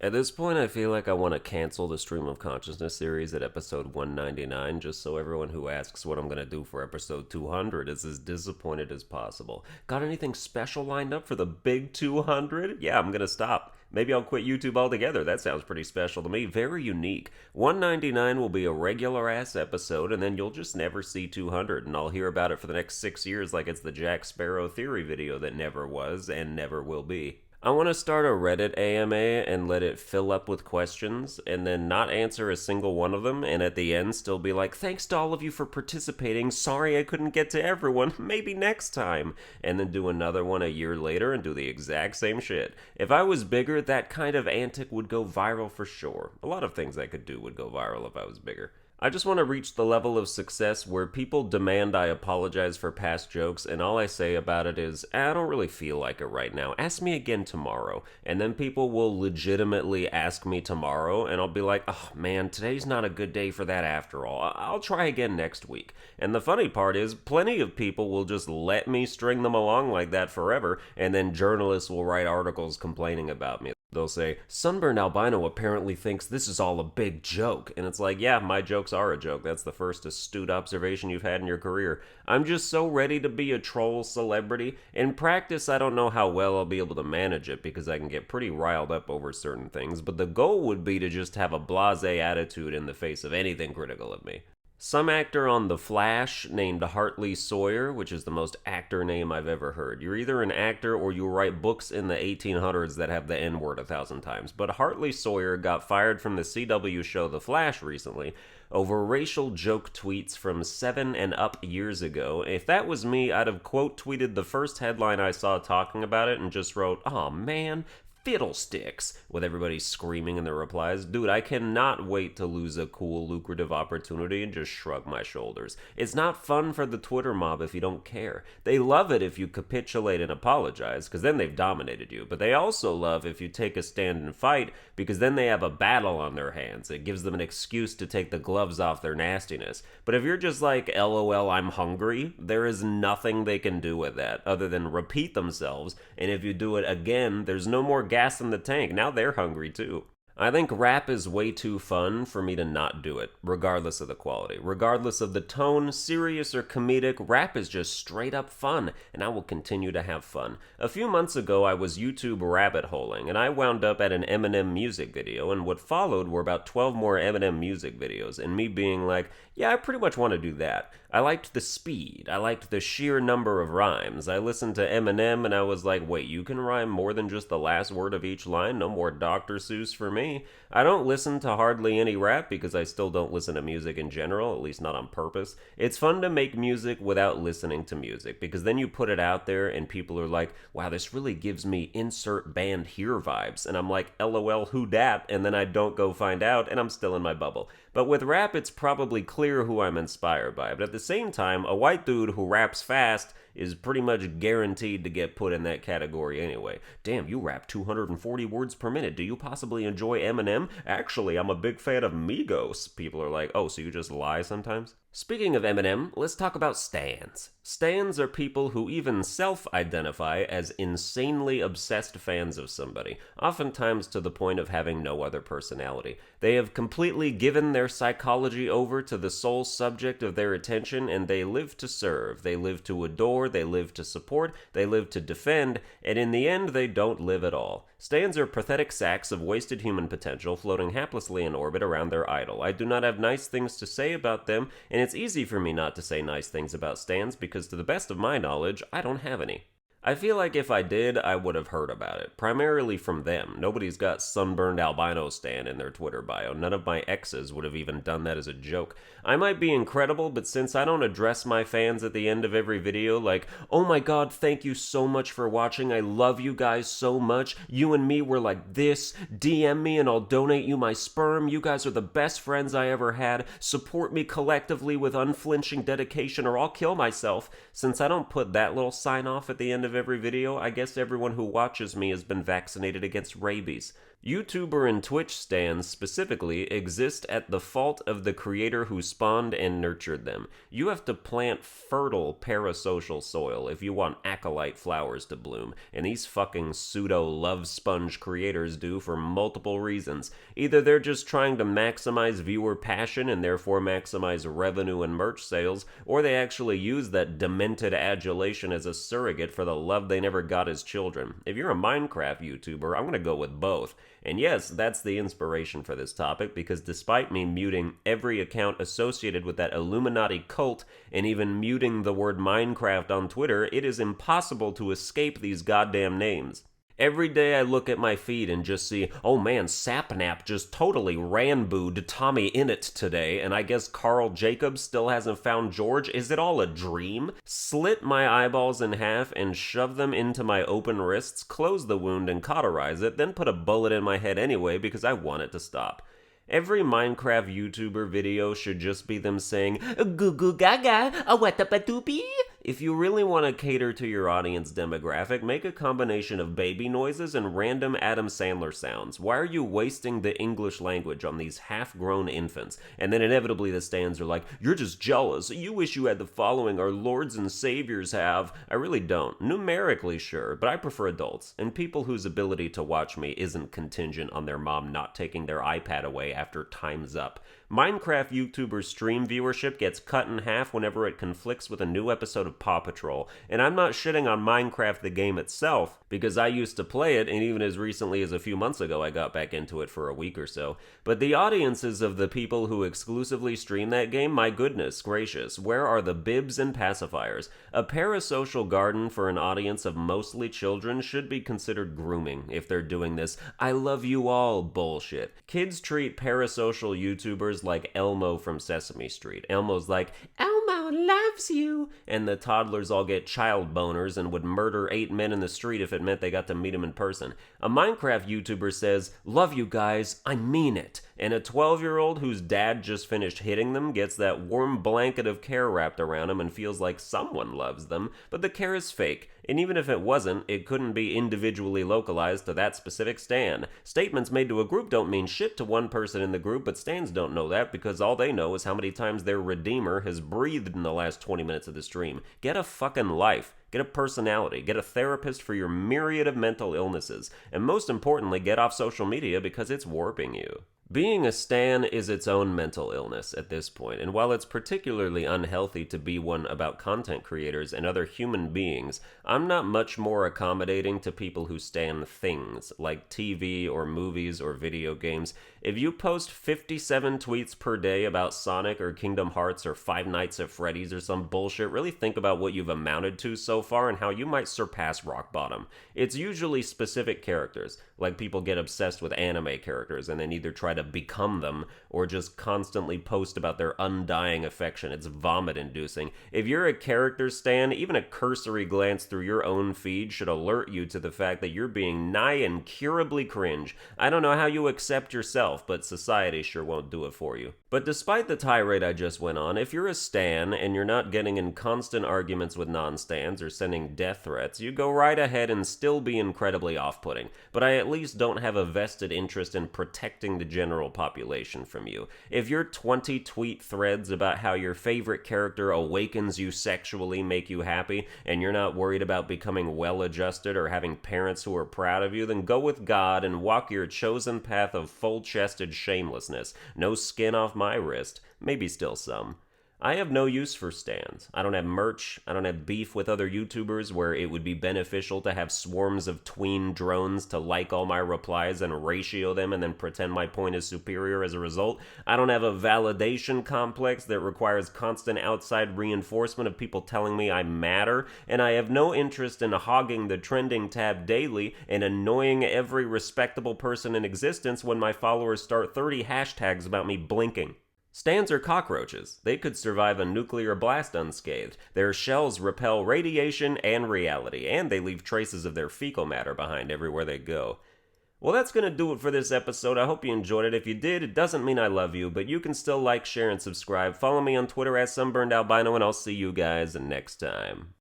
At this point, I feel like I want to cancel the Stream of Consciousness series at episode 199 just so everyone who asks what I'm going to do for episode 200 is as disappointed as possible. Got anything special lined up for the big 200? Yeah, I'm going to stop. Maybe I'll quit YouTube altogether. That sounds pretty special to me. Very unique. 199 will be a regular ass episode, and then you'll just never see 200, and I'll hear about it for the next 6 years like it's the Jack Sparrow theory video that never was and never will be. I want to start a Reddit AMA and let it fill up with questions and then not answer a single one of them, and at the end still be like, thanks to all of you for participating, sorry I couldn't get to everyone, maybe next time, and then do another one a year later and do the exact same shit. If I was bigger, that kind of antic would go viral for sure. A lot of things I could do would go viral if I was bigger. I just want to reach the level of success where people demand I apologize for past jokes, and all I say about it is, I don't really feel like it right now. Ask me again tomorrow. And then people will legitimately ask me tomorrow, and I'll be like, oh man, today's not a good day for that after all. I'll try again next week. And the funny part is, plenty of people will just let me string them along like that forever, and then journalists will write articles complaining about me. They'll say, Sunburned Albino apparently thinks this is all a big joke. And it's like, yeah, my jokes are a joke. That's the first astute observation you've had in your career. I'm just so ready to be a troll celebrity. In practice, I don't know how well I'll be able to manage it because I can get pretty riled up over certain things. But the goal would be to just have a blasé attitude in the face of anything critical of me. Some actor on The Flash named Hartley Sawyer, which is the most actor name I've ever heard. You're either an actor or you write books in the 1800s that have the N-word 1,000 times. But Hartley Sawyer got fired from the CW show The Flash recently over racial joke tweets from 7 and up years ago. If that was me, I'd have quote tweeted the first headline I saw talking about it and just wrote, "Aw man, fiddlesticks," with everybody screaming in the replies. Dude, I cannot wait to lose a cool, lucrative opportunity and just shrug my shoulders. It's not fun for the Twitter mob if you don't care. They love it if you capitulate and apologize, because then they've dominated you. But they also love if you take a stand and fight, because then they have a battle on their hands. It gives them an excuse to take the gloves off their nastiness. But if you're just like, LOL, I'm hungry, there is nothing they can do with that other than repeat themselves. And if you do it again, there's no more gas in the tank. Now they're hungry too. I think rap is way too fun for me to not do it, regardless of the quality. Regardless of the tone, serious or comedic, rap is just straight up fun, and I will continue to have fun. A few months ago, I was YouTube rabbit holing, and I wound up at an Eminem music video, and what followed were about 12 more Eminem music videos, and me being like, yeah, I pretty much want to do that. I liked the speed. I liked the sheer number of rhymes. I listened to Eminem and I was like, wait, you can rhyme more than just the last word of each line? No more Dr. Seuss for me. I don't listen to hardly any rap because I still don't listen to music in general, at least not on purpose. It's fun to make music without listening to music because then you put it out there and people are like, wow, this really gives me insert band here vibes. And I'm like, LOL, who dat? And then I don't go find out and I'm still in my bubble. But with rap, it's probably clear who I'm inspired by. But at the same time, a white dude who raps fast is pretty much guaranteed to get put in that category anyway. Damn, you rap 240 words per minute. Do you possibly enjoy Eminem? Actually, I'm a big fan of Migos. People are like, oh, so you just lie sometimes? Speaking of Eminem, let's talk about stans. Stans are people who even self-identify as insanely obsessed fans of somebody, oftentimes to the point of having no other personality. They have completely given their psychology over to the sole subject of their attention, and they live to serve, they live to adore, they live to support, they live to defend, and in the end, they don't live at all. Stans are pathetic sacks of wasted human potential floating haplessly in orbit around their idol. I do not have nice things to say about them, and it's easy for me not to say nice things about stans because to the best of my knowledge, I don't have any. I feel like if I did, I would have heard about it, primarily from them. Nobody's got Sunburned Albino stan in their Twitter bio. None of my exes would have even done that as a joke. I might be incredible, but since I don't address my fans at the end of every video like, oh my god, thank you so much for watching, I love you guys so much, you and me were like this, DM me and I'll donate you my sperm, you guys are the best friends I ever had, support me collectively with unflinching dedication or I'll kill myself. Since I don't put that little sign off at the end of every video, I guess everyone who watches me has been vaccinated against rabies. YouTuber and Twitch stans specifically exist at the fault of the creator who spawned and nurtured them. You have to plant fertile parasocial soil if you want acolyte flowers to bloom, and these fucking pseudo-love sponge creators do for multiple reasons. Either they're just trying to maximize viewer passion and therefore maximize revenue and merch sales, or they actually use that demented adulation as a surrogate for the love they never got as children. If you're a Minecraft YouTuber, I'm gonna go with both. And yes, that's the inspiration for this topic, because despite me muting every account associated with that Illuminati cult, and even muting the word Minecraft on Twitter, it is impossible to escape these goddamn names. Every day I look at my feed and just see, oh man, Sapnap just totally ran-booed Tommy Innit today, and I guess Carl Jacobs still hasn't found George. Is it all a dream? Slit my eyeballs in half and shove them into my open wrists, close the wound and cauterize it, then put a bullet in my head anyway because I want it to stop. Every Minecraft YouTuber video should just be them saying, goo goo gaga, a wetapadoopy. If you really want to cater to your audience demographic, make a combination of baby noises and random Adam Sandler sounds. Why are you wasting the English language on these half-grown infants? And then inevitably the stans are like, you're just jealous. You wish you had the following our lords and saviors have. I really don't. Numerically, sure, but I prefer adults, and people whose ability to watch me isn't contingent on their mom not taking their iPad away after time's up. Minecraft YouTubers' stream viewership gets cut in half whenever it conflicts with a new episode of Paw Patrol. And I'm not shitting on Minecraft the game itself, because I used to play it, and even as recently as a few months ago I got back into it for a week or so. But the audiences of the people who exclusively stream that game, my goodness gracious, where are the bibs and pacifiers? A parasocial garden for an audience of mostly children should be considered grooming if they're doing this I love you all bullshit. Kids treat parasocial YouTubers like Elmo from Sesame Street. Elmo's like, Elmo loves you, and the toddlers all get child boners and would murder 8 men in the street if it meant they got to meet him in person. A Minecraft YouTuber says, love you guys, I mean it, and a 12-year-old whose dad just finished hitting them gets that warm blanket of care wrapped around him and feels like someone loves them, but the care is fake. And even if it wasn't, it couldn't be individually localized to that specific stan. Statements made to a group don't mean shit to one person in the group, but stans don't know that because all they know is how many times their redeemer has breathed in the last 20 minutes of the stream. Get a fucking life. Get a personality. Get a therapist for your myriad of mental illnesses. And most importantly, get off social media because it's warping you. Being a stan is its own mental illness at this point, and while it's particularly unhealthy to be one about content creators and other human beings, I'm not much more accommodating to people who stan things, like TV or movies or video games. If you post 57 tweets per day about Sonic or Kingdom Hearts or Five Nights at Freddy's or some bullshit, really think about what you've amounted to so far and how you might surpass rock bottom. It's usually specific characters, like people get obsessed with anime characters and then either try to become them or just constantly post about their undying affection. It's vomit-inducing. If you're a character stan, even a cursory glance through your own feed should alert you to the fact that you're being nigh incurably cringe. I don't know how you accept yourself, but society sure won't do it for you. But despite the tirade I just went on, if you're a stan and you're not getting in constant arguments with non-stans or sending death threats, you go right ahead and still be incredibly off-putting. But I at least don't have a vested interest in protecting the general population from you. If your 20 tweet threads about how your favorite character awakens you sexually make you happy, and you're not worried about becoming well-adjusted or having parents who are proud of you, then go with God and walk your chosen path of full-chested shamelessness. No skin off my wrist. Maybe still some. I have no use for stans. I don't have merch. I don't have beef with other YouTubers where it would be beneficial to have swarms of tween drones to like all my replies and ratio them and then pretend my point is superior as a result. I don't have a validation complex that requires constant outside reinforcement of people telling me I matter, and I have no interest in hogging the trending tab daily and annoying every respectable person in existence when my followers start 30 hashtags about me blinking. Stans are cockroaches. They could survive a nuclear blast unscathed. Their shells repel radiation and reality, and they leave traces of their fecal matter behind everywhere they go. Well, that's going to do it for this episode. I hope you enjoyed it. If you did, it doesn't mean I love you, but you can still like, share, and subscribe. Follow me on Twitter at Sunburned Albino, and I'll see you guys next time.